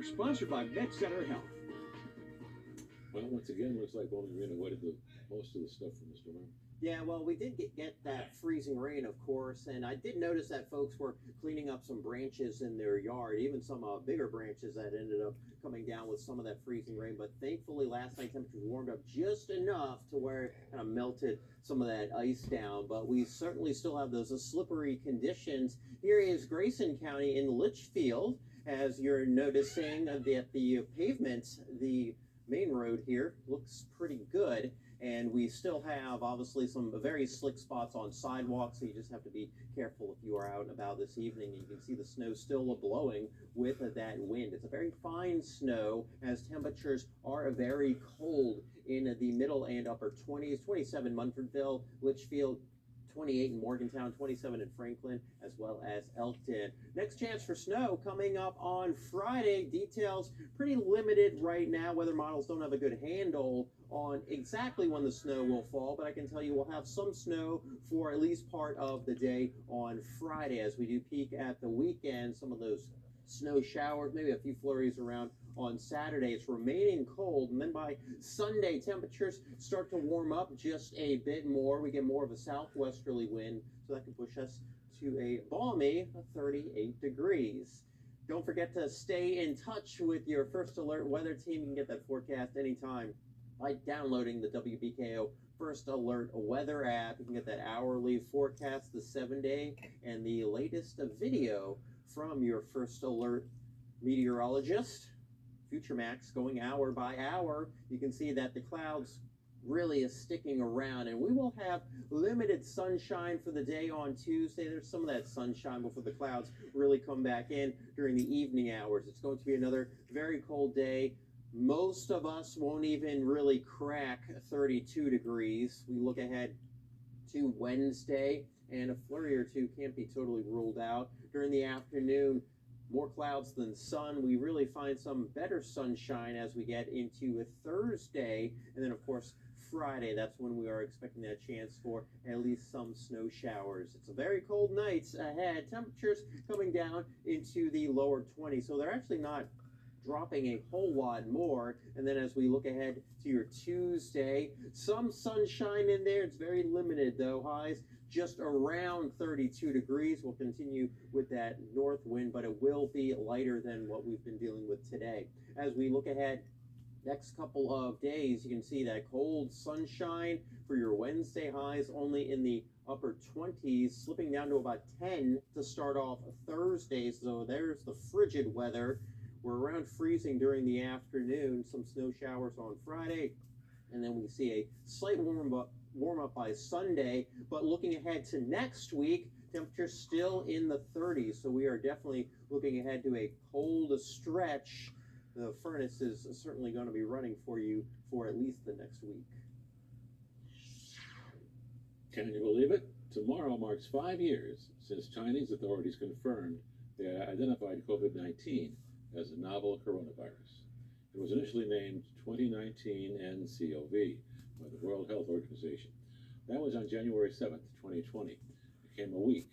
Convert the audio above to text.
Wolter, sponsored by Vet Center Health. Well, once again, looks like Bowling Green avoided most of the stuff from Mr. Lamb. Yeah, well, we did get that freezing rain, of course, and I did notice that folks were cleaning up some branches in their yard, even some bigger branches that ended up coming down with some of that freezing rain. But thankfully, last night temperatures warmed up just enough to where it kind of melted some of that ice down. But we certainly still have those slippery conditions. Here is Grayson County in Litchfield, as you're noticing that the pavement, the main road here, looks pretty good. And we still have, obviously, some very slick spots on sidewalks, so you just have to be careful if you are out and about this evening. You can see the snow still blowing with that wind. It's a very fine snow, as temperatures are very cold in the middle and upper 20s. 27 Munfordville, Litchfield, 28 in Morgantown, 27 in Franklin, as well as Elkton. Next chance for snow coming up on Friday. Details pretty limited right now. Weather models don't have a good handle on exactly when the snow will fall, but I can tell you we'll have some snow for at least part of the day on Friday as we do peak at the weekend. Some of those snow showers, maybe a few flurries around on Saturday. It's remaining cold, and then by Sunday, temperatures start to warm up just a bit more. We get more of a southwesterly wind, so that can push us to a balmy 38 degrees. Don't forget to stay in touch with your First Alert weather team. You can get that forecast anytime by downloading the WBKO First Alert weather app. You can get that hourly forecast, the 7-day, and the latest video from your First Alert meteorologist. Future Max going hour by hour. You can see that the clouds really is sticking around, and we will have limited sunshine for the day on Tuesday. There's some of that sunshine before the clouds really come back in during the evening hours. It's going to be another very cold day. Most of us won't even really crack 32 degrees. We look ahead to Wednesday, and a flurry or two can't be totally ruled out. During the afternoon, more clouds than sun. We really find some better sunshine as we get into a Thursday, and then of course Friday. That's when we are expecting that chance for at least some snow showers. It's a very cold night ahead. Temperatures coming down into the lower 20s, so they're actually not dropping a whole lot more. And then as we look ahead to your Tuesday, some sunshine in there. It's very limited though. Highs just around 32 degrees. We'll continue with that north wind, but it will be lighter than what we've been dealing with today. As we look ahead next couple of days, you can see that cold sunshine for your Wednesday. Highs only in the upper 20s, slipping down to about 10 to start off Thursday. So there's the frigid weather. We're around freezing during the afternoon, some snow showers on Friday, and then we see a slight warm up by Sunday. But looking ahead to next week, temperatures still in the 30s, so we are definitely looking ahead to a cold stretch. The furnace is certainly going to be running for you for at least the next week. Can you believe it? Tomorrow marks 5 years since Chinese authorities confirmed they identified COVID-19 as a novel coronavirus. It was initially named 2019 nCoV by the World Health Organization. That was on January 7th, 2020. It came a week